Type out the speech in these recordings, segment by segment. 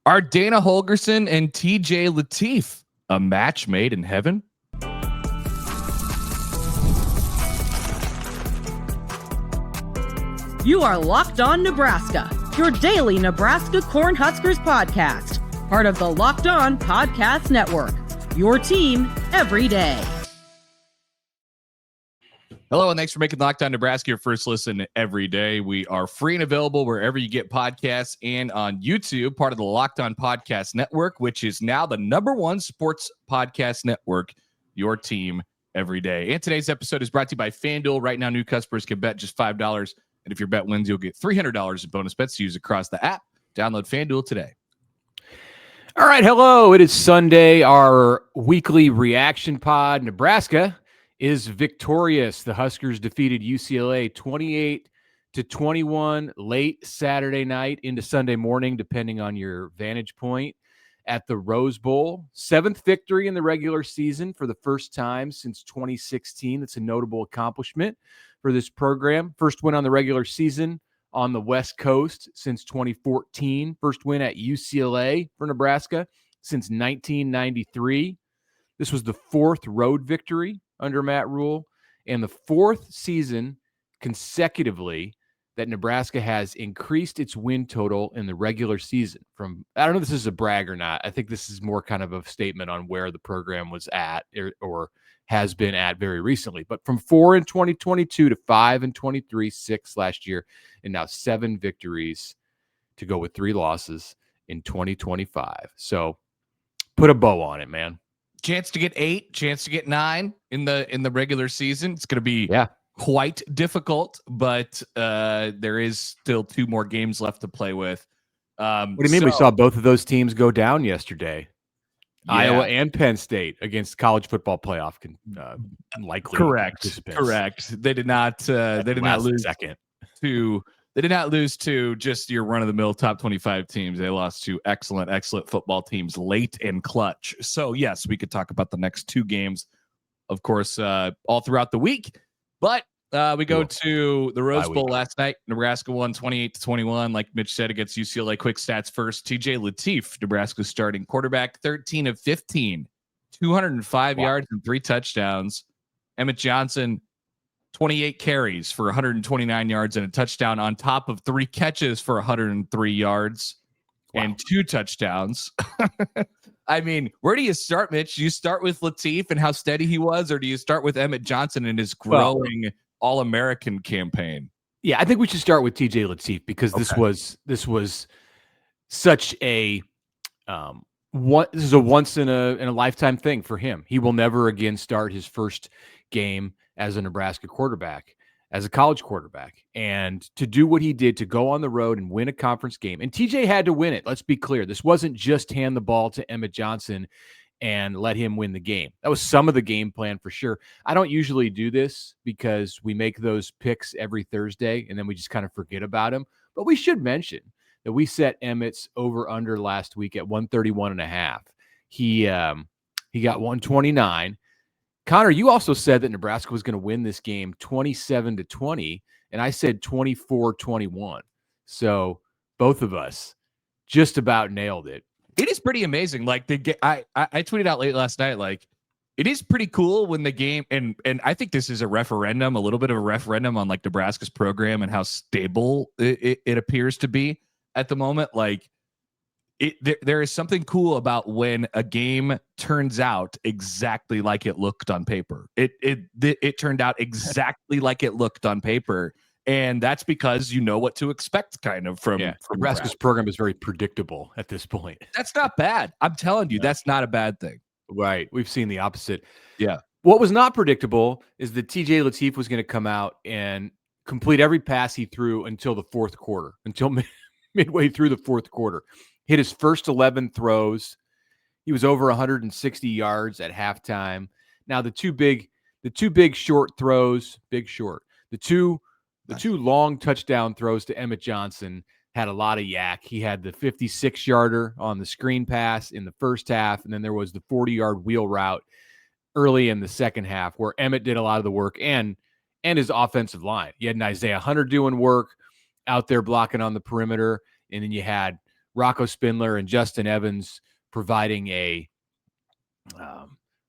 Are Dana Holgorsen and TJ Lateef a match made in heaven? You are Locked On Nebraska, your daily Nebraska Cornhuskers podcast, part of the Locked On Podcast Network, your team every day. Hello, and thanks for making Locked On Nebraska your first listen every day. We are free and available wherever you get podcasts and on YouTube, part of the Locked On Podcast Network, which is now the #1 sports podcast network, your team every day. And today's episode is brought to you by FanDuel. Right now, new customers can bet just $5. And if your bet wins, you'll get $300 in bonus bets to use across the app. Download FanDuel today. All right, hello. It is Sunday, our weekly reaction pod. Nebraska is victorious. The Huskers defeated UCLA 28-21 late Saturday night into Sunday morning, depending on your vantage point, at the Rose Bowl. 7th victory in the regular season for the first time since 2016. That's a notable accomplishment for this program. First win on the regular season on the West Coast since 2014. First win at UCLA for Nebraska since 1993. This was the 4th road victory under Matt Rhule and the 4th season consecutively that Nebraska has increased its win total in the regular season. I don't know if this is a brag or not. I think this is more kind of a statement on where the program was at or has been at very recently. But from 4 in 2022 to 5 in 23, 6 last year, and now 7 victories to go with 3 losses in 2025. So put a bow on it, man. Chance to get 8, chance to get 9 in the regular season. It's going to be quite difficult, but there is still 2 more games left to play with. What do you mean? We saw both of those teams go down yesterday. Yeah. Iowa and Penn State against college football playoff likely participants. Correct. They did not. They did not lose second to. They did not lose to just your run-of-the-mill top 25 teams. They lost to excellent football teams late and clutch. So, yes, we could talk about the next 2 games, of course, all throughout the week. But we go to the Rose Bowl last night. Nebraska won 28-21, like Mitch said, against UCLA. Quick stats first. TJ Lateef, Nebraska's starting quarterback, 13 of 15, 205 yards and 3 touchdowns. Emmett Johnson, 28 carries for 129 yards and a touchdown on top of 3 catches for 103 yards and 2 touchdowns. I mean, where do you start, Mitch? Do you start with Lateef and how steady he was, or do you start with Emmett Johnson and his growing All-American campaign? Yeah, I think we should start with TJ Lateef because this was such a this is a once in a lifetime thing for him. He will never again start his first game as a Nebraska quarterback, as a college quarterback. And to do what he did, to go on the road and win a conference game. And TJ had to win it. Let's be clear. This wasn't just hand the ball to Emmett Johnson and let him win the game. That was some of the game plan for sure. I don't usually do this because we make those picks every Thursday and then we just kind of forget about him. But we should mention that we set Emmett's over-under last week at 131.5. He got 129. Connor, you also said that Nebraska was going to win this game 27-20, and I said 24-21. So both of us just about nailed it. It is pretty amazing. Like I tweeted out late last night, like it is pretty cool when the game, and I think this is a little bit of a referendum on like Nebraska's program and how stable it appears to be at the moment. Like there is something cool about when a game turns out exactly like it looked on paper. It turned out exactly like it looked on paper. And that's because you know what to expect kind of from Nebraska's program is very predictable at this point. That's not bad. I'm telling you, that's not a bad thing. Right. We've seen the opposite. Yeah. What was not predictable is that TJ Lateef was going to come out and complete every pass he threw until the 4th quarter, until midway through the 4th quarter. Hit his first 11 throws. He was over 160 yards at halftime. Now the two big short throws, the two long touchdown throws to Emmett Johnson had a lot of yak. He had the 56-yarder on the screen pass in the first half, and then there was the 40-yard wheel route early in the second half where Emmett did a lot of the work and his offensive line. You had an Isaiah Hunter doing work out there blocking on the perimeter, and then you had Rocco Spindler and Justin Evans providing a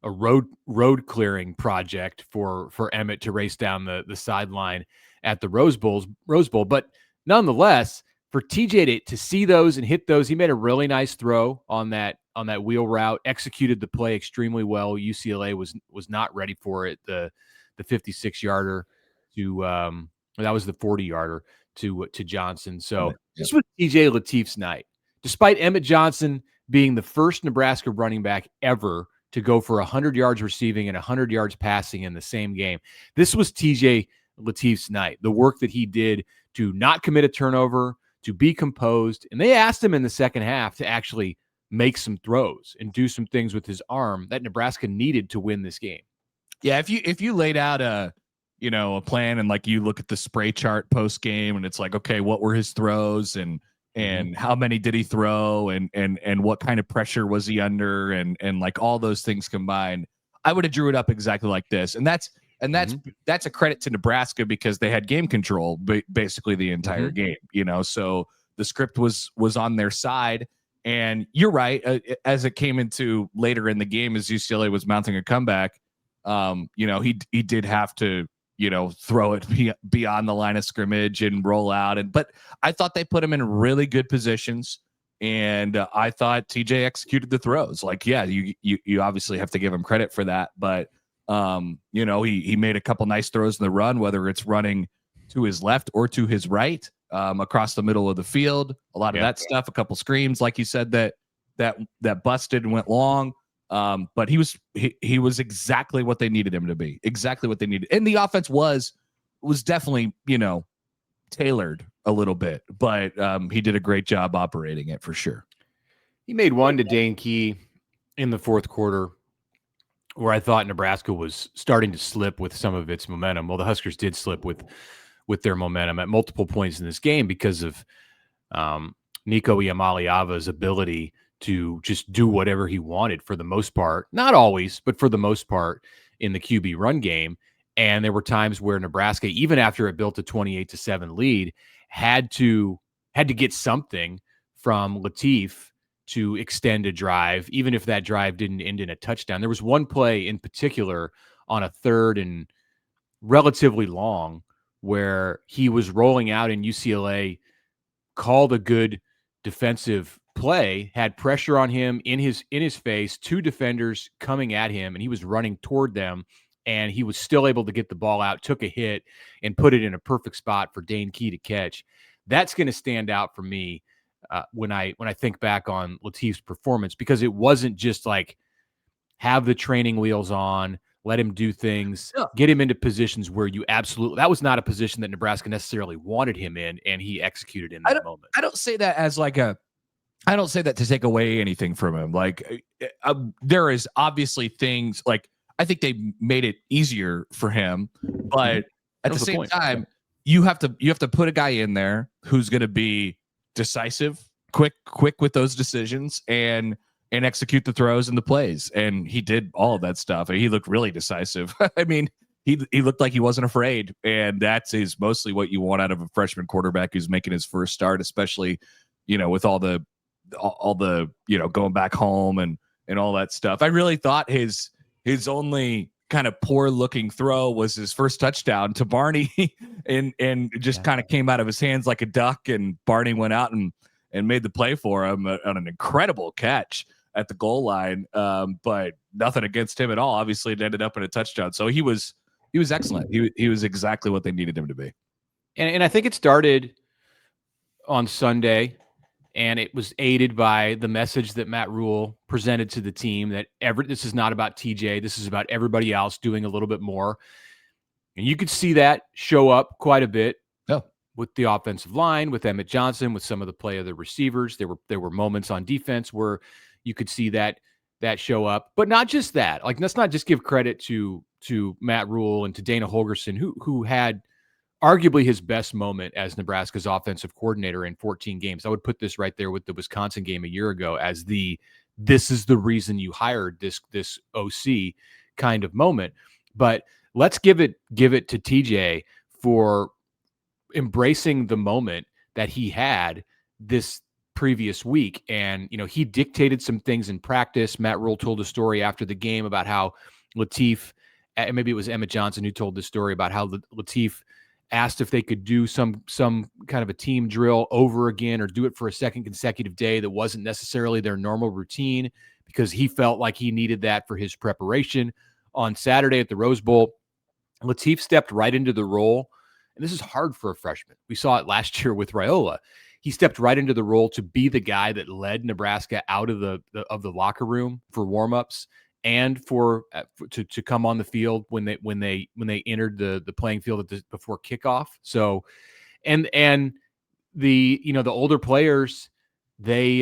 road clearing project for Emmett to race down the sideline at the Rose Bowl. But nonetheless, for TJ to see those and hit those, he made a really nice throw on that wheel route, executed the play extremely well. UCLA was not ready for it. The 56-yarder to that was the 40-yarder to Johnson. So this was TJ Lateef's night. Despite Emmett Johnson being the first Nebraska running back ever to go for 100 yards receiving and 100 yards passing in the same game, this was TJ Lateef's night. The work that he did to not commit a turnover, to be composed. And they asked him in the second half to actually make some throws and do some things with his arm that Nebraska needed to win this game. Yeah, if you laid out a plan and like you look at the spray chart post game and it's like, okay, what were his throws and how many did he throw and what kind of pressure was he under and like all those things combined, I would have drew it up exactly like this. And that's a credit to Nebraska because they had game control basically the entire game, so the script was on their side. And you're right, as it came into later in the game, as UCLA was mounting a comeback, he did have to, throw it beyond the line of scrimmage and roll out. But I thought they put him in really good positions. And I thought TJ executed the throws. Like, yeah, you obviously have to give him credit for that. But, he made a couple nice throws in the run, whether it's running to his left or to his right, across the middle of the field. A lot of that stuff, a couple screams, like you said, that busted and went long. But he was exactly what they needed him to be, exactly what they needed. And the offense was definitely, tailored a little bit, but he did a great job operating it for sure. He made one to Dane Key in the fourth quarter where I thought Nebraska was starting to slip with some of its momentum. Well, the Huskers did slip with their momentum at multiple points in this game because of Nico Iamaleava's ability to just do whatever he wanted for the most part. Not always, but for the most part in the QB run game. And there were times where Nebraska, even after it built a 28-7 lead, had to get something from Lateef to extend a drive, even if that drive didn't end in a touchdown. There was one play in particular on a third and relatively long where he was rolling out and UCLA called a good defensive play, had pressure on him in his face, two defenders coming at him, and he was running toward them, and he was still able to get the ball out, took a hit, and put it in a perfect spot for Dane Key to catch. That's going to stand out for me when I think back on Lateef's performance, because it wasn't just like have the training wheels on, let him do things, get him into positions where that was not a position that Nebraska necessarily wanted him in, and he executed in that moment. I don't say that as I don't say that to take away anything from him. Like there is obviously things like I think they made it easier for him, but at the same time, you have to put a guy in there who's going to be decisive, quick with those decisions and execute the throws and the plays. And he did all of that stuff. He looked really decisive. I mean, he looked like he wasn't afraid, and is mostly what you want out of a freshman quarterback who's making his first start, especially, with all the going back home and all that stuff. I really thought his only kind of poor looking throw was his first touchdown to Barney and just kind of came out of his hands like a duck, and Barney went out and made the play for him on an incredible catch at the goal line. But nothing against him at all. Obviously it ended up in a touchdown. So he was excellent. He was exactly what they needed him to be. And I think it started on Sunday, and it was aided by the message that Matt Rhule presented to the team that this is not about TJ. This is about everybody else doing a little bit more. And you could see that show up quite a bit with the offensive line, with Emmett Johnson, with some of the play of the receivers. There were moments on defense where you could see that show up, but not just that. Like, let's not just give credit to Matt Rhule and to Dana Holgorsen, who had arguably his best moment as Nebraska's offensive coordinator in 14 games. I would put this right there with the Wisconsin game a year ago as this is the reason you hired this OC kind of moment. But let's give it to TJ for embracing the moment that he had, this previous week. And, he dictated some things in practice. Matt Rhule told a story after the game about how Lateef, and maybe it was Emmett Johnson who told the story about how Lateef asked if they could do some kind of a team drill over again or do it for a second consecutive day that wasn't necessarily their normal routine, because he felt like he needed that for his preparation. On Saturday at the Rose Bowl, Lateef stepped right into the role. And this is hard for a freshman. We saw it last year with Raiola. He stepped right into the role to be the guy that led Nebraska out of the locker room for warmups and to come on the field when they entered the playing field before kickoff. So, and the older players, they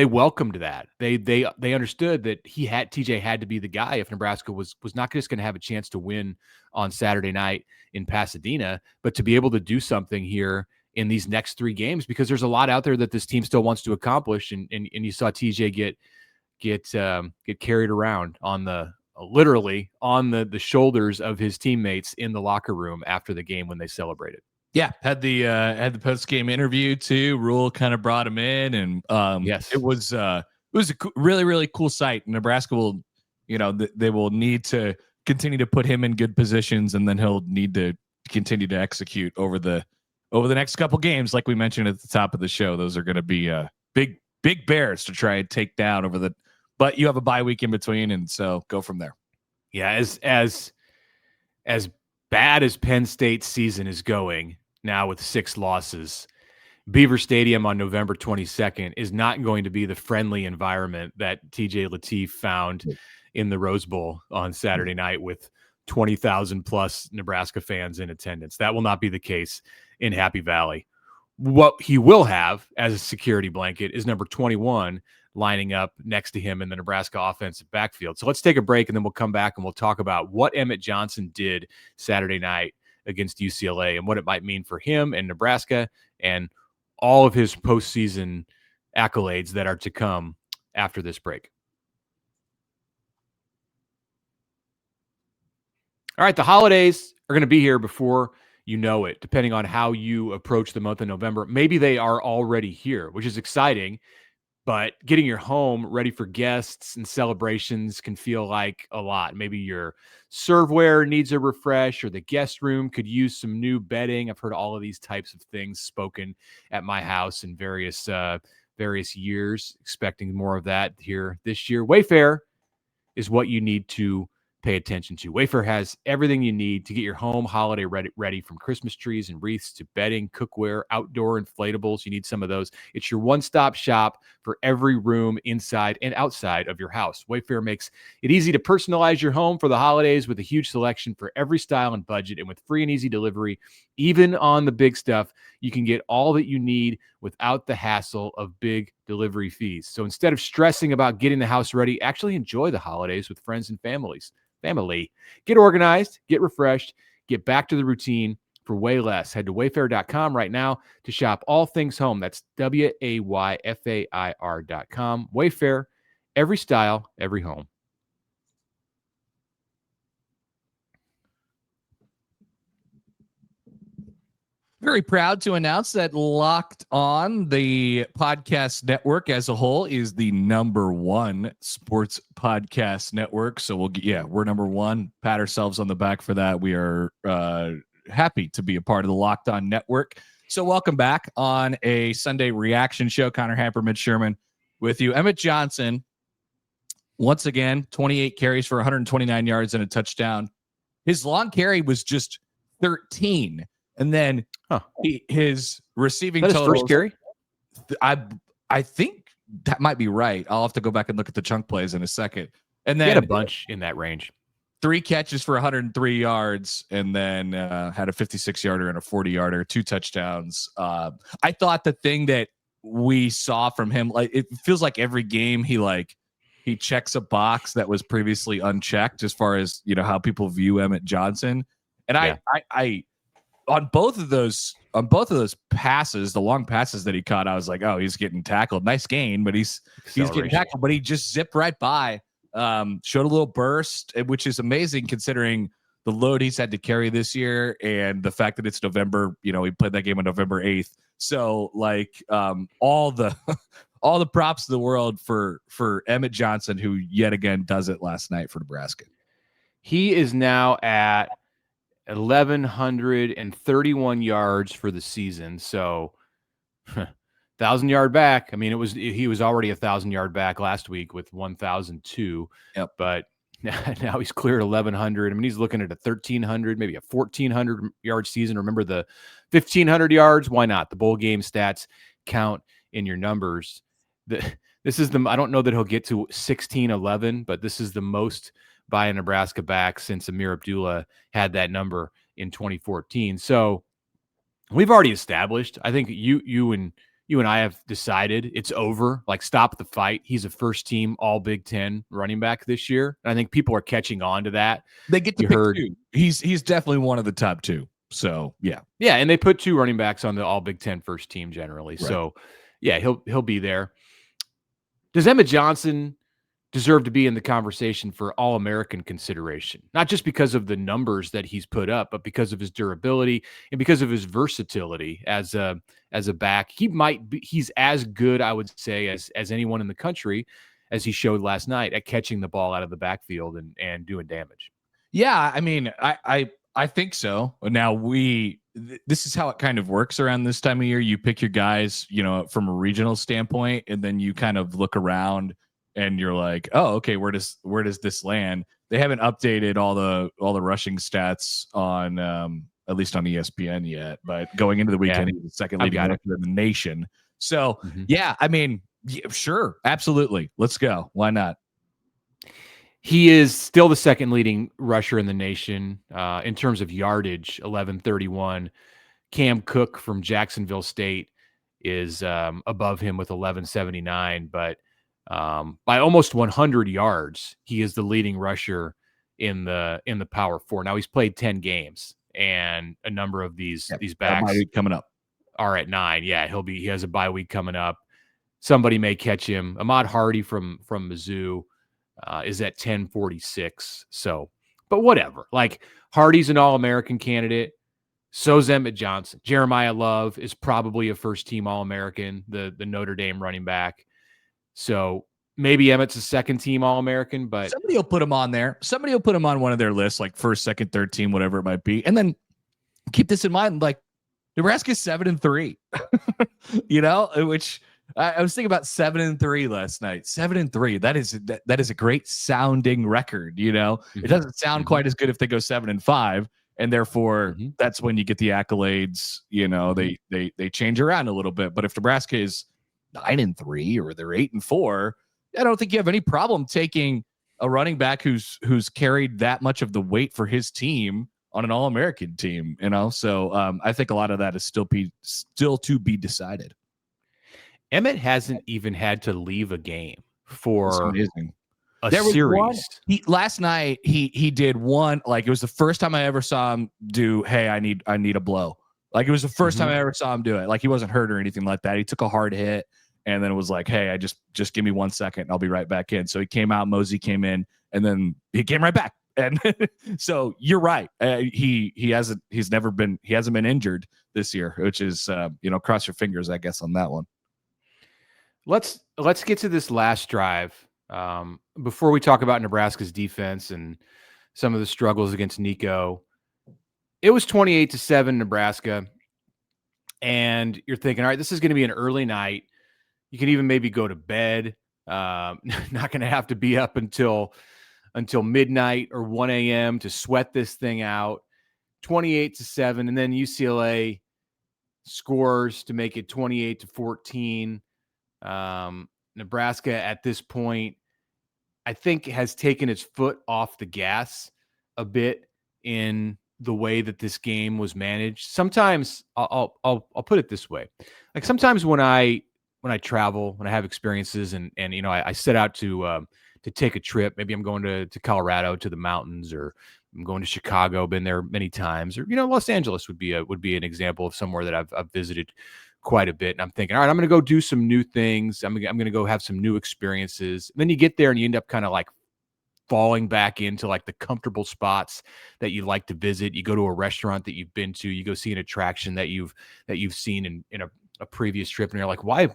welcomed that. They understood that TJ had to be the guy if Nebraska was not just going to have a chance to win on Saturday night in Pasadena, but to be able to do something here in these next 3 games, because there's a lot out there that this team still wants to accomplish. And you saw TJ get carried around literally on the shoulders of his teammates in the locker room after the game when they celebrated. Yeah, had the post game interview too. Rhule kind of brought him in, and yes, it was a really, really cool sight. Nebraska will, they will need to continue to put him in good positions, and then he'll need to continue to execute over the next couple games, like we mentioned at the top of the show. Those are going to be big bears to try and take down but you have a bye week in between, and so go from there. Yeah, as bad as Penn State's season is going now with 6 losses, Beaver Stadium on November 22nd is not going to be the friendly environment that TJ Lateef found in the Rose Bowl on Saturday night with 20,000 plus Nebraska fans in attendance. That will not be the case in Happy Valley. What he will have as a security blanket is number 21 lining up next to him in the Nebraska offensive backfield. So let's take a break, and then we'll come back and we'll talk about what Emmett Johnson did Saturday night against UCLA and what it might mean for him and Nebraska and all of his postseason accolades that are to come after this break. All right, the holidays are going to be here before you know it, depending on how you approach the month of November. Maybe they are already here, which is exciting. But getting your home ready for guests and celebrations can feel like a lot. Maybe your serveware needs a refresh, or the guest room could use some new bedding. I've heard all of these types of things spoken at my house in various years, expecting more of that here this year. Wayfair is what you need to pay attention to. Wayfair has everything you need to get your home holiday ready, from Christmas trees and wreaths to bedding, cookware, outdoor inflatables. You need some of those. It's your one-stop shop for every room inside and outside of your house. Wayfair makes it easy to personalize your home for the holidays with a huge selection for every style and budget, and with free and easy delivery. Even on the big stuff, you can get all that you need without the hassle of big delivery fees. So instead of stressing about getting the house ready, actually enjoy the holidays with friends and family. Get organized, get refreshed, get back to the routine for way less. Head to wayfair.com right now to shop all things home. That's WAYFAIR.com. Wayfair, every style, every home. Very proud to announce that Locked On, the podcast network as a whole, is the #1 sports podcast network. So we're #1. Pat ourselves on the back for that. We are happy to be a part of the Locked On network. So welcome back on a Sunday reaction show. Connor Hamper, Mitch Sherman with you. Emmett Johnson, once again, 28 carries for 129 yards and a touchdown. His long carry was just 13. And then his receiving total. His first carry? I think that might be right. I'll have to go back and look at the chunk plays in a second. And then he had a bunch in that range. 3 catches for 103 yards, and then had a 56-yarder and a 40-yarder, 2 touchdowns. I thought the thing that we saw from him, like, it feels like every game he checks a box that was previously unchecked as far as, how people view Emmett Johnson. And I on both of those passes, the long passes that he caught, I was like, oh, he's getting tackled. Nice gain, but he's getting tackled, but he just zipped right by. Showed a little burst, which is amazing considering the load he's had to carry this year, and the fact that it's November, he played that game on November 8th. So like all the all the props in the world for Emmett Johnson, who yet again does it last night for Nebraska. He is now at 1,131 yards for the season. So 1,000-yard back. I mean, he was already 1,000-yard back last week with 1,002. Yep. But now he's cleared 1,100. I mean, he's looking at a 1,300, maybe a 1,400-yard season. Remember the 1,500 yards? Why not? The bowl game stats count in your numbers. This is I don't know that he'll get to 1,611, but this is the most by a Nebraska back since Amir Abdullah had that number in 2014. So we've already established, I think you and I have decided it's over. Like, stop the fight. He's a first team all Big Ten running back this year. And I think people are catching on to that. They get to pick two. He's definitely one of the top two. So yeah. Yeah. And they put 2 running backs on the all Big Ten first team generally. Right. So yeah, he'll be there. Does Emmett Johnson deserve to be in the conversation for All-American consideration? Not just because of the numbers that he's put up, but because of his durability and because of his versatility as a back. He's as good, I would say, as anyone in the country, as he showed last night at catching the ball out of the backfield and doing damage. Yeah, I mean, I think so. Now this is how it kind of works around this time of year. You pick your guys, from a regional standpoint, and then you kind of look around and you're like, oh, okay, where does this land? They haven't updated all the rushing stats on at least on ESPN yet, but going into the weekend, he's the second leading rusher in the nation. So yeah, I mean, sure, absolutely, let's go. Why not? He is still the second leading rusher in the nation in terms of yardage, 1,131. Cam Cook from Jacksonville State is above him with 1,179, but by almost 100 yards, he is the leading rusher in the Power Four. Now, he's played 10 games, and a number of these backs coming up are at 9. Yeah, he has a bye week coming up. Somebody may catch him. Ahmad Hardy from Mizzou is at 1046. So, but whatever. Like, Hardy's an All-American candidate. So's Emmett Johnson. Jeremiah Love is probably a first-team All-American, the Notre Dame running back. So maybe Emmett's a second-team All-American, but somebody will put him on there. Somebody will put him on one of their lists, like first, second, third team, whatever it might be. And then keep this in mind, like, Nebraska's 7-3, which I was thinking about 7-3 last night. 7-3. That is a great sounding record. It doesn't sound quite as good if they go 7-5, and therefore that's when you get the accolades. They change around a little bit. But if Nebraska is 9-3 or they're 8-4, I don't think you have any problem taking a running back who's carried that much of the weight for his team on an All-American team. So I think a lot of that is still to be decided. Emmett hasn't even had to leave a game for a there series. Last night he did one, like, it was the first time I ever saw him do, hey, I need a blow. Like, it was the first time I ever saw him do it. Like, he wasn't hurt or anything like that. He took a hard hit, and then it was like, hey, I just give me 1 second and I'll be right back in. So he came out, Mosey came in, and then he came right back. And so you're right. He hasn't been injured this year, which is, cross your fingers, I guess, on that one. Let's get to this last drive before we talk about Nebraska's defense and some of the struggles against Nico. It was 28-7 Nebraska, and you're thinking, all right, this is going to be an early night. You can even maybe go to bed. Not going to have to be up until midnight or 1 a.m. to sweat this thing out. 28-7, and then UCLA scores to make it 28-14. Nebraska at this point, I think, has taken its foot off the gas a bit in the way that this game was managed. Sometimes I'll put it this way. Like, sometimes when I travel, when I have experiences and I set out to take a trip, maybe I'm going to Colorado, to the mountains, or I'm going to Chicago, been there many times, or, Los Angeles would be an example of somewhere that I've visited quite a bit. And I'm thinking, all right, I'm going to go do some new things. I'm going to go have some new experiences. And then you get there and you end up kind of like falling back into like the comfortable spots that you like to visit. You go to a restaurant that you've been to, you go see an attraction that you've seen in a previous trip, and you're like, why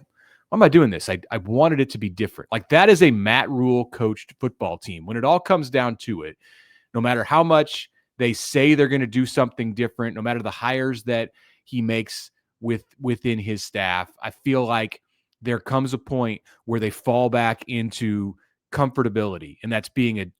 am I doing this? I wanted it to be different. Like, that is a Matt Rhule coached football team. When it all comes down to it, no matter how much they say they're going to do something different, no matter the hires that he makes within his staff, I feel like there comes a point where they fall back into comfortability, and that's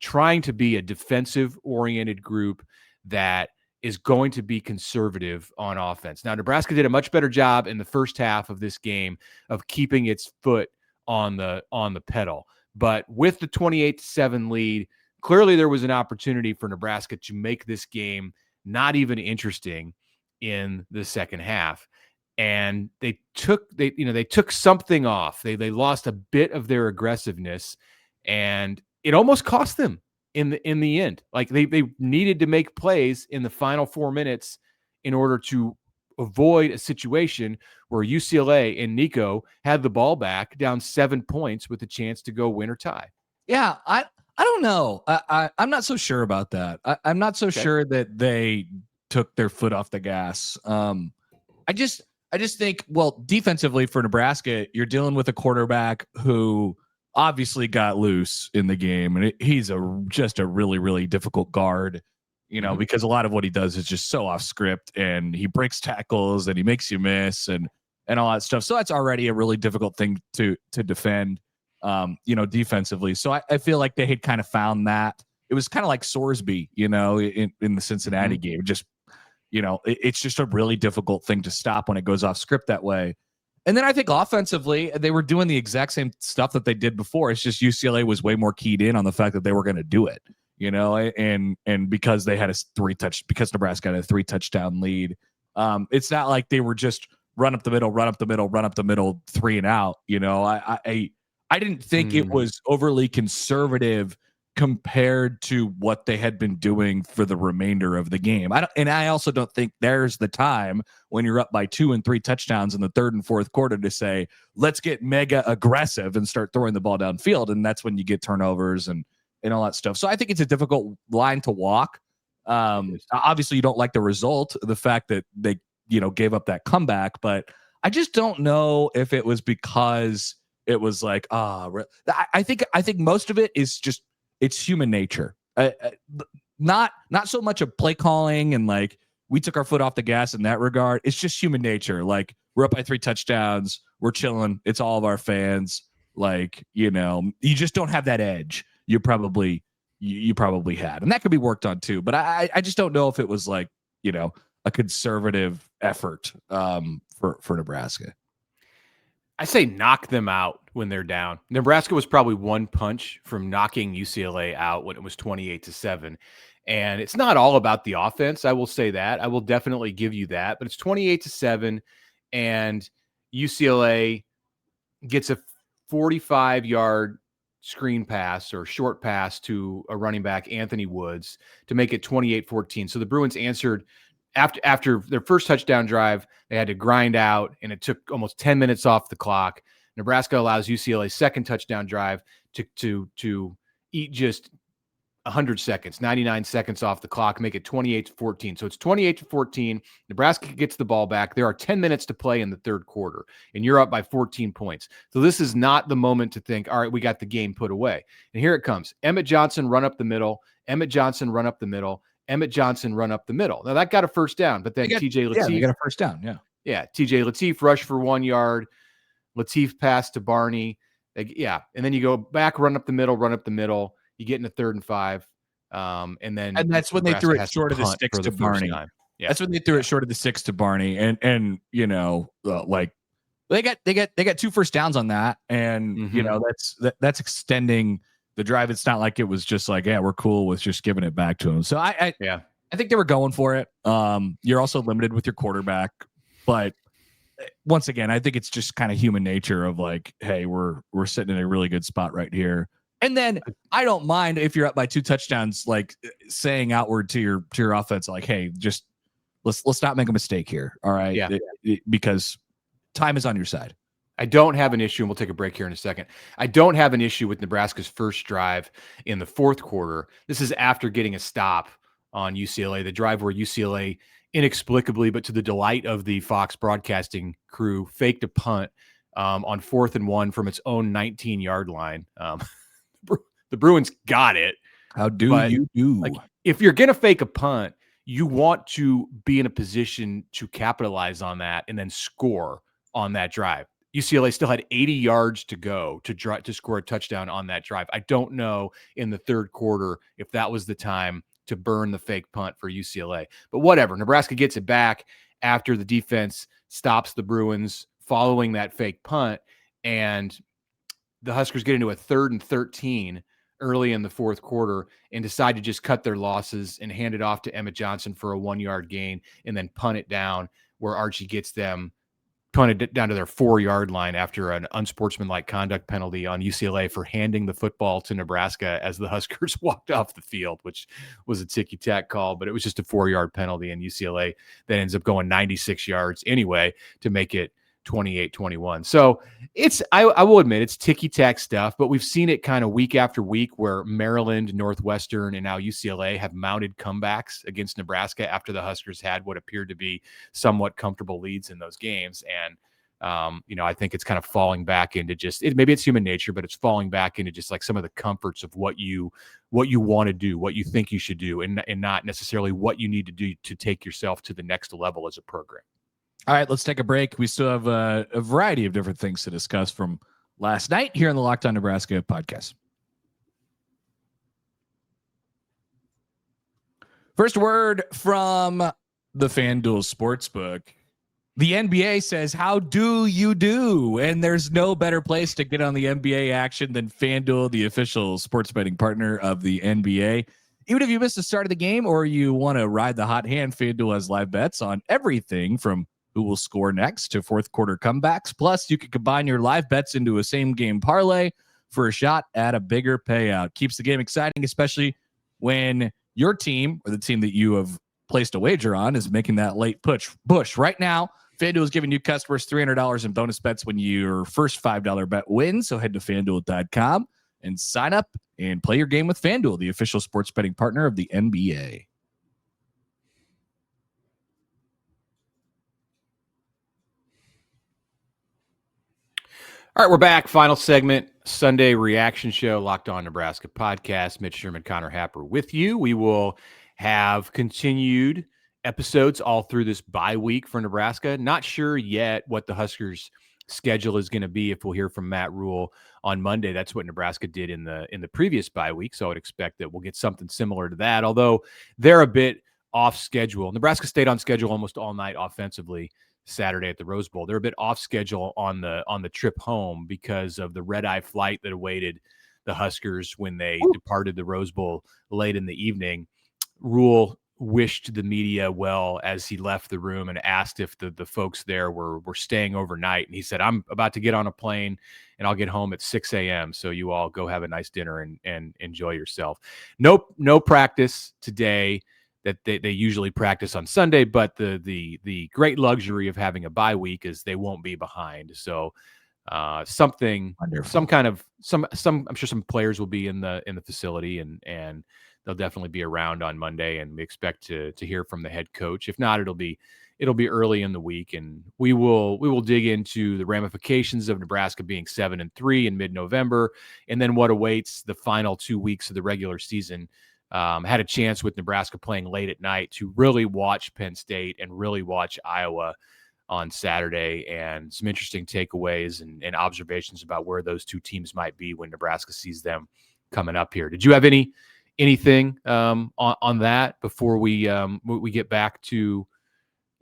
trying to be a defensive oriented group that is going to be conservative on offense. Now, Nebraska did a much better job in the first half of this game of keeping its foot on the pedal, but with the 28-7 lead, clearly there was an opportunity for Nebraska to make this game not even interesting in the second half. And they took something off. They lost a bit of their aggressiveness, and it almost cost them in the end. Like, they needed to make plays in the final 4 minutes in order to avoid a situation where UCLA and Nico had the ball back down 7 points with a chance to go win or tie. Yeah, I don't know. I'm not so sure about that. I'm not so sure that they took their foot off the gas. I just think, well, defensively for Nebraska, you're dealing with a quarterback who obviously got loose in the game, and he's just a really, really difficult guard, because a lot of what he does is just so off script, and he breaks tackles and he makes you miss and all that stuff. So that's already a really difficult thing to defend, defensively. So I feel like they had kind of found that. It was kind of like Sorsby, in the Cincinnati game. Just, it's just a really difficult thing to stop when it goes off script that way. And then I think offensively, they were doing the exact same stuff that they did before. It's just UCLA was way more keyed in on the fact that they were going to do it, and because they had because Nebraska had a 3 touchdown lead. It's not like they were just run up the middle, 3 and out. I didn't think it was overly conservative compared to what they had been doing for the remainder of the game. I also don't think there's the time when you're up by 2 and 3 touchdowns in the third and fourth quarter to say, let's get mega aggressive and start throwing the ball downfield. And that's when you get turnovers and all that stuff. So I think it's a difficult line to walk. Obviously you don't like the result, the fact that they, gave up that comeback, but I just don't know if it was because it was like, I think most of it is just, it's human nature. Not so much of play calling and like we took our foot off the gas in that regard. It's just human nature. Like, we're up by 3 touchdowns. We're chilling. It's all of our fans. Like, you just don't have that edge you probably had. And that could be worked on too. But I just don't know if it was like, a conservative effort for Nebraska. I say knock them out when they're down. Nebraska was probably one punch from knocking UCLA out when it was 28-7. And it's not all about the offense. I will say that. I will definitely give you that. But it's 28-7, and UCLA gets a 45-yard screen pass or short pass to a running back, Anthony Woods, to make it 28-14. So the Bruins answered after their first touchdown drive. They had to grind out, and it took almost 10 minutes off the clock. Nebraska allows UCLA's second touchdown drive to eat just 100 seconds, 99 seconds off the clock, make it 28-14. So it's 28-14. Nebraska gets the ball back. There are 10 minutes to play in the third quarter, and you're up by 14 points. So this is not the moment to think, all right, we got the game put away. And here it comes. Emmett Johnson run up the middle. Emmett Johnson run up the middle. Emmett Johnson run up the middle. Now that got a first down, but then TJ Lateef. Yeah, they got a first down. Yeah. Yeah. TJ Lateef rushed for 1 yard. Lateef passed to Barney. And then you go back, run up the middle. You get in a 3rd and 5. And that's when they threw it short of the sticks to Barney. Yeah. That's when they threw it short of the 6 to Barney. And like they got 2 first downs on that. And that's extending the drive. It's not like it was just like, yeah, we're cool with just giving it back to them. So I think they were going for it. You're also limited with your quarterback, but once again, I think it's just kind of human nature of like, hey, we're sitting in a really good spot right here. And then I don't mind if you're up by 2 touchdowns, like saying outward to your offense, like, hey, just let's not make a mistake here. All right. Yeah. Because time is on your side. I don't have an issue, and we'll take a break here in a second. I don't have an issue with Nebraska's first drive in the fourth quarter. This is after getting a stop on UCLA, the drive where UCLA inexplicably, but to the delight of the Fox broadcasting crew, faked a punt on 4th and 1 from its own 19-yard line. The Bruins got it. How do you do? Like, if you're going to fake a punt, you want to be in a position to capitalize on that and then score on that drive. UCLA still had 80 yards to go to score a touchdown on that drive. I don't know in the third quarter if that was the time to burn the fake punt for UCLA. But whatever. Nebraska gets it back after the defense stops the Bruins following that fake punt, and the Huskers get into a 3rd and 13 early in the fourth quarter and decide to just cut their losses and hand it off to Emmett Johnson for a 1-yard gain and then punt it down where Archie gets them punted it down to their 4-yard line after an unsportsmanlike conduct penalty on UCLA for handing the football to Nebraska as the Huskers walked off the field, which was a ticky-tack call, but it was just a 4-yard penalty, and UCLA then ends up going 96 yards anyway to make it 28-21. So I will admit it's ticky-tack stuff, but we've seen it kind of week after week where Maryland, Northwestern, and now UCLA have mounted comebacks against Nebraska after the Huskers had what appeared to be somewhat comfortable leads in those games. And, I think it's kind of falling back into maybe it's human nature, but it's falling back into just like some of the comforts of what you want to do, what you think you should do, and not necessarily what you need to do to take yourself to the next level as a program. All right, let's take a break. We still have a variety of different things to discuss from last night here on the Locked On Nebraska podcast. First word from the FanDuel Sportsbook. The NBA says, how do you do? And there's no better place to get on the NBA action than FanDuel, the official sports betting partner of the NBA. Even if you missed the start of the game or you want to ride the hot hand, FanDuel has live bets on everything from who will score next to fourth quarter comebacks. Plus, you can combine your live bets into a same game parlay for a shot at a bigger payout. Keeps the game exciting, especially when your team or the team that you have placed a wager on is making that late push. Right now, FanDuel is giving new customers $300 in bonus bets when your first $5 bet wins. So head to FanDuel.com and sign up and play your game with FanDuel, the official sports betting partner of the NBA. All right, we're back. Final segment, Sunday reaction show, Locked On Nebraska podcast. Mitch Sherman, Connor Happer with you. We will have continued episodes all through this bye week for Nebraska. Not sure yet what the Huskers' schedule is going to be. If we'll hear from Matt Rhule on Monday, that's what Nebraska did in the previous bye week. So I would expect that we'll get something similar to that. Although they're a bit off schedule. Nebraska stayed on schedule almost all night offensively Saturday at the Rose Bowl. They're a bit off schedule on the trip home because of the red-eye flight that awaited the Huskers when they departed the Rose Bowl late in the evening. Rhule wished the media well as he left the room and asked if the folks there were staying overnight. And he said, I'm about to get on a plane and I'll get home at 6 a.m. So you all go have a nice dinner and enjoy yourself. No practice today that they usually practice on Sunday, but the great luxury of having a bye week is they won't be behind. So I'm sure some players will be in the facility and they'll definitely be around on Monday, and we expect to hear from the head coach. If not, it'll be early in the week, and we will dig into the ramifications of Nebraska being 7-3 in mid-November, and then what awaits the final 2 weeks of the regular season. Had a chance with Nebraska playing late at night to really watch Penn State and really watch Iowa on Saturday, and some interesting takeaways and observations about where those two teams might be when Nebraska sees them coming up here. Did you have anything on that before we get back to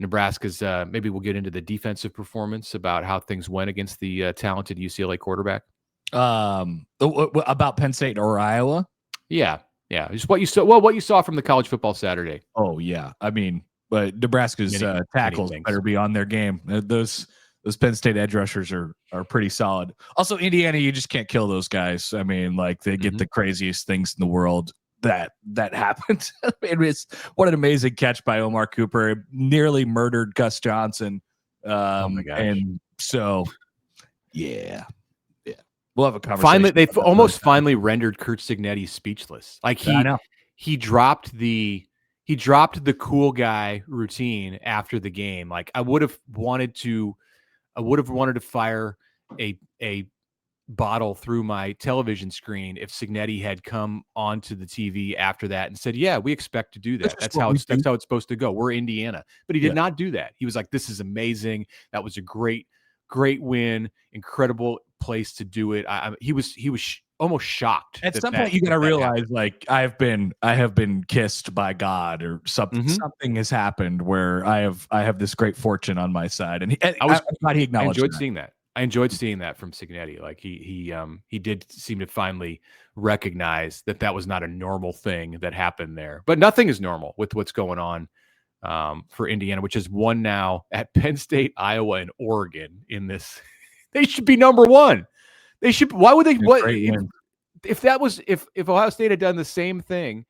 Nebraska's? Maybe we'll get into the defensive performance, about how things went against the talented UCLA quarterback. About Penn State or Iowa? Yeah, just what you saw. Well, what you saw from the college football Saturday. Oh yeah, I mean, but Nebraska's tackles better be on their game. Those Penn State edge rushers are pretty solid. Also, Indiana, you just can't kill those guys. I mean, like, they get the craziest things in the world that happened. It was what an amazing catch by Omar Cooper. Nearly murdered Gus Johnson. Oh my gosh. And so Yeah. We'll have a conversation. Finally, they've almost finally rendered Curt Cignetti speechless. Like he dropped the cool guy routine after the game. Like I would have wanted to fire a bottle through my television screen if Cignetti had come onto the TV after that and said, "Yeah, we expect to do that. That's how it's supposed to go. We're Indiana." But he did not do that. He was like, "This is amazing. That was a great win. Incredible place to do it." He was almost shocked. At some point, you got to realize, like, I have been kissed by God, or something. Something has happened where I have this great fortune on my side, and I'm glad he acknowledged. I enjoyed seeing that. I enjoyed seeing that from Cignetti. Like he did seem to finally recognize that was not a normal thing that happened there. But nothing is normal with what's going on for Indiana, which is won now at Penn State, Iowa, and Oregon in this. They should be number one. They should. Why would they? If Ohio State had done the same thing,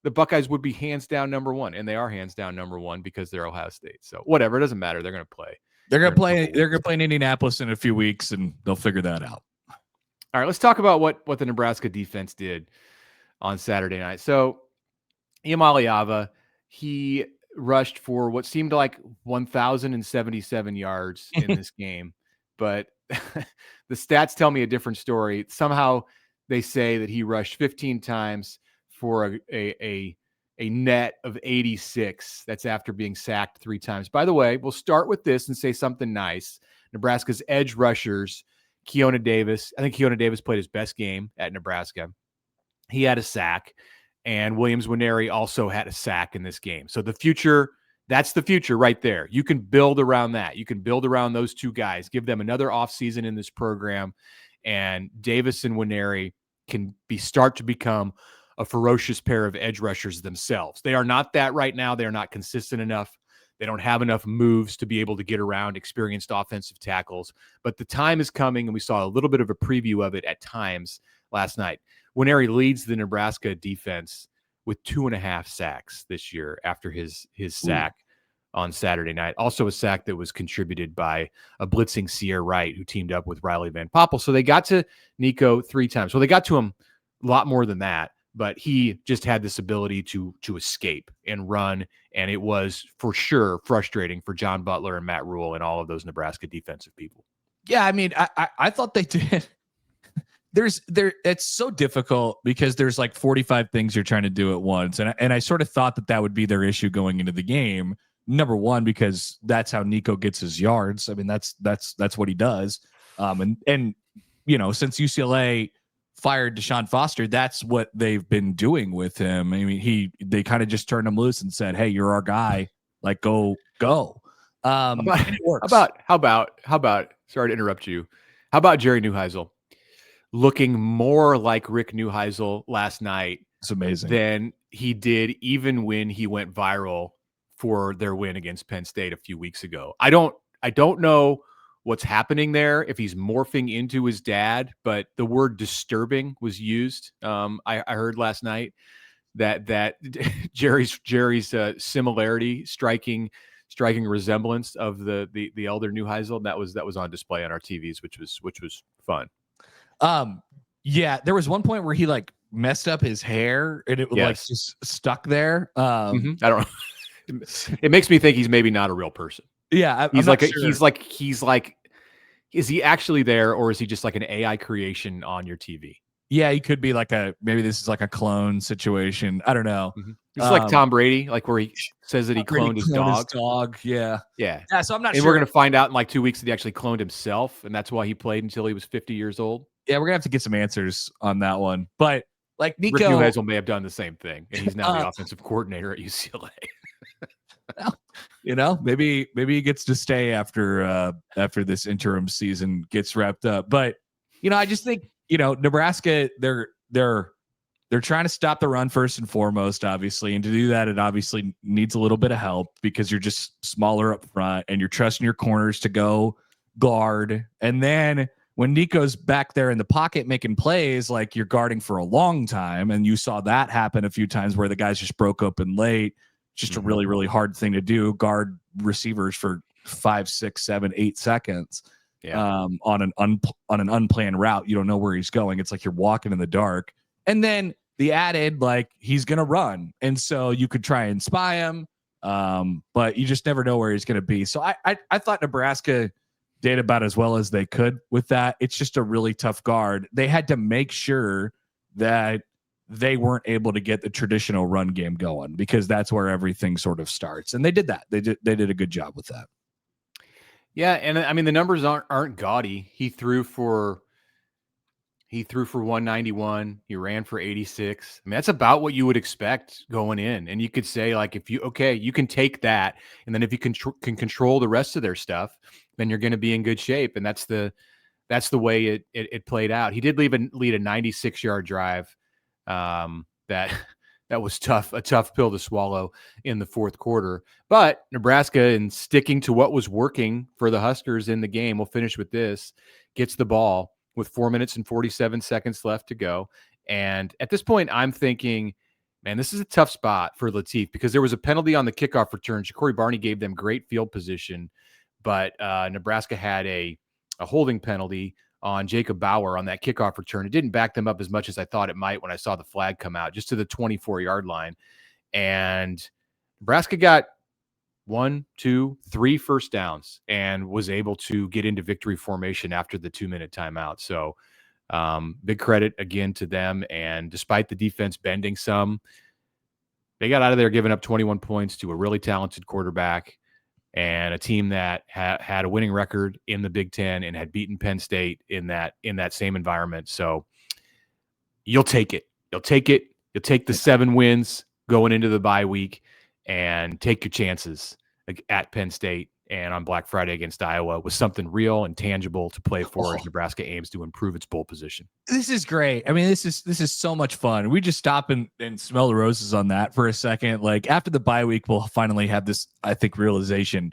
the Buckeyes would be hands down number one, and they are hands down number one because they're Ohio State. So whatever, it doesn't matter. They're going to play. They're going to play in Indianapolis in a few weeks, and they'll figure that out. All right, let's talk about what the Nebraska defense did on Saturday night. So Iamaleava, he rushed for what seemed like 1,077 yards in this game, but the stats tell me a different story. Somehow they say that he rushed 15 times for a net of 86. That's after being sacked 3 times. By the way, we'll start with this and say something nice. Nebraska's edge rushers, Keona Davis. I think Keona Davis played his best game at Nebraska. He had a sack, and Williams Nwaneri also had a sack in this game. So the future, that's the future right there. You can build around that. You can build around those two guys, give them another offseason in this program, and Davis and Nwaneri can start to become a ferocious pair of edge rushers themselves. They are not that right now. They are not consistent enough. They don't have enough moves to be able to get around experienced offensive tackles. But the time is coming, and we saw a little bit of a preview of it at times last night. Nwaneri leads the Nebraska defense with 2.5 sacks this year after his sack on Saturday night. Also a sack that was contributed by a blitzing Sierra Wright, who teamed up with Riley Van Poppel. So they got to Nico 3 times. Well, they got to him a lot more than that, but he just had this ability to escape and run, and it was for sure frustrating for John Butler and Matt Rhule and all of those Nebraska defensive people. Yeah, I mean, I thought they did. It's so difficult because there's like 45 things you're trying to do at once, and I sort of thought that would be their issue going into the game. Number one, because that's how Nico gets his yards. I mean, that's what he does. And you know, since UCLA fired Deshaun Foster, that's what they've been doing with him. I mean, they kind of just turned him loose and said, "Hey, you're our guy. Like, go." It works. How about? Sorry to interrupt you. How about Jerry Neuheisel looking more like Rick Neuheisel last night? It's amazing than he did even when he went viral for their win against Penn State a few weeks ago. I don't know what's happening there, if he's morphing into his dad, but the word disturbing was used. I heard last night that Jerry's similarity, striking resemblance of the elder Neuheisel, that was on display on our TVs, which was fun. Yeah, there was one point where he like messed up his hair and it was like just stuck there. I don't know. It makes me think he's maybe not a real person. Yeah, he's like, is he actually there, or is he just like an AI creation on your TV? Yeah, he could be like maybe this is like a clone situation. I don't know. It's like Tom Brady, like where he says that he cloned his dog. Yeah. So I'm not sure. And we're going to find out in like 2 weeks that he actually cloned himself, and that's why he played until he was 50 years old. Yeah, we're going to have to get some answers on that one. But like Nico, Rick Neuheisel may have done the same thing, and he's now the offensive coordinator at UCLA. Well, you know, maybe he gets to stay after this interim season gets wrapped up. But you know, I just think, you know, Nebraska, they're trying to stop the run first and foremost, obviously, and to do that, it obviously needs a little bit of help because you're just smaller up front and you're trusting your corners to go guard. And then when Nico's back there in the pocket making plays, like you're guarding for a long time, and you saw that happen a few times where the guys just broke open late. Just a really, really hard thing to do, guard receivers for 5, 6, 7, 8 seconds. on an unplanned route. You don't know where he's going. It's like you're walking in the dark. And then the added, like, he's going to run. And so you could try and spy him, but you just never know where he's going to be. So I thought Nebraska did about as well as they could with that. It's just a really tough guard. They had to make sure that they weren't able to get the traditional run game going, because that's where everything sort of starts. And they did that. They did a good job with that. Yeah, and I mean, the numbers aren't gaudy. He threw for 191. He ran for 86. I mean, that's about what you would expect going in. And you could say, like, if you can take that, and then if you can control the rest of their stuff, then you're going to be in good shape. And that's the way it played out. He did lead a 96-yard drive. That was tough, a tough pill to swallow in the fourth quarter. But Nebraska, in sticking to what was working for the Huskers in the game, we'll finish with this, gets the ball with 4 minutes and 47 seconds left to go. And at this point, I'm thinking, man, this is a tough spot for Lateef, because there was a penalty on the kickoff return. Ja'Cory Barney gave them great field position, but Nebraska had a holding penalty on Jacob Bauer on that kickoff return. It didn't back them up as much as I thought it might when I saw the flag come out, just to the 24-yard line. And Nebraska got 1, 2, 3 first downs and was able to get into victory formation after the 2-minute timeout. So big credit again to them. And despite the defense bending some, they got out of there giving up 21 points to a really talented quarterback and a team that had a winning record in the Big Ten and had beaten Penn State in that same environment. So you'll take it. You'll take the 7 wins going into the bye week and take your chances at Penn State and on Black Friday against Iowa with something real and tangible to play for as Nebraska aims to improve its bowl position. This is great. I mean, this is so much fun. We just stop and smell the roses on that for a second. Like, after the bye week, we'll finally have this, I think, realization.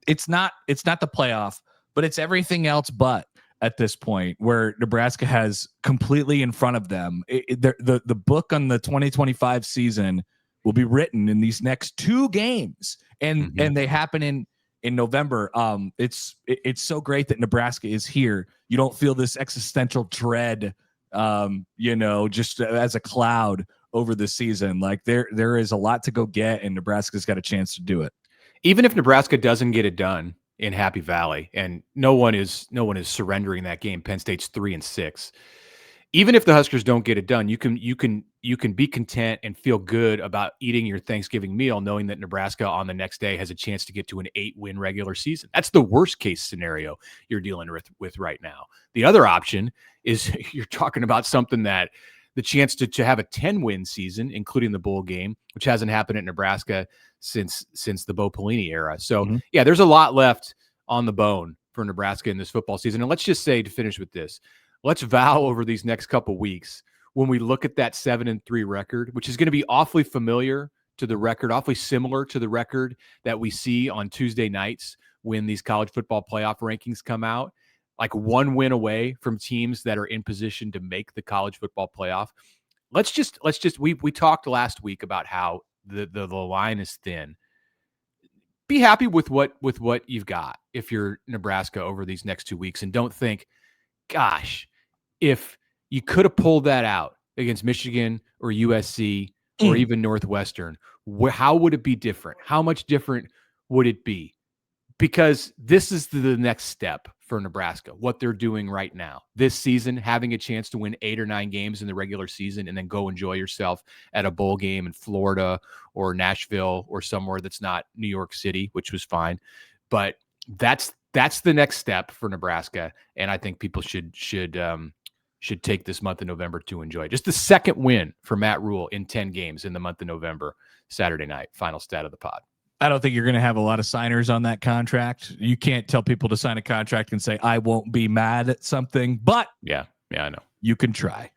It's not the playoff, but it's everything else but at this point, where Nebraska has completely in front of them. The book on the 2025 season will be written in these next 2 games, and they happen in November. It's so great that Nebraska is here. You don't feel this existential dread, just as a cloud over the season. Like, there is a lot to go get, and Nebraska's got a chance to do it. Even if Nebraska doesn't get it done in Happy Valley, and no one is surrendering that game. Penn State's 3-6. Even if the Huskers don't get it done, you can be content and feel good about eating your Thanksgiving meal, knowing that Nebraska on the next day has a chance to get to an 8-win regular season. That's the worst case scenario you're dealing with right now. The other option is you're talking about something that the chance to have a 10-win season, including the bowl game, which hasn't happened at Nebraska since the Bo Pelini era. So yeah, there's a lot left on the bone for Nebraska in this football season. And let's just say, to finish with this, let's vow over these next couple weeks, when we look at that 7-3 record, which is going to be awfully familiar to the record, awfully similar to the record that we see on Tuesday nights when these college football playoff rankings come out, like 1 win away from teams that are in position to make the college football playoff. We talked last week about how the line is thin. Be happy with what you've got if you're Nebraska over these next 2 weeks, and don't think, gosh, if you could have pulled that out against Michigan or USC or even Northwestern, how would it be different? How much different would it be? Because this is the next step for Nebraska, what they're doing right now. This season, having a chance to win 8 or 9 games in the regular season and then go enjoy yourself at a bowl game in Florida or Nashville or somewhere that's not New York City, which was fine. But that's the next step for Nebraska, and I think people should take this month of November to enjoy. Just the second win for Matt Rhule in 10 games in the month of November, Saturday night, final stat of the pod. I don't think you're going to have a lot of signers on that contract. You can't tell people to sign a contract and say, I won't be mad at something, but yeah, I know. You can try.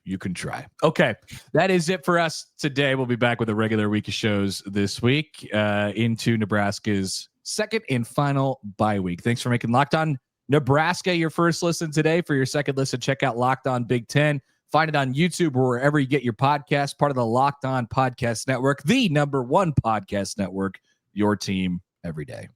Okay. That is it for us today. We'll be back with a regular week of shows this week into Nebraska's second and final bye week. Thanks for making Locked On Nebraska your first listen today. For your second listen, check out Locked On Big Ten. Find it on YouTube or wherever you get your podcast, part of the Locked On Podcast Network, the #1 podcast network, your team every day.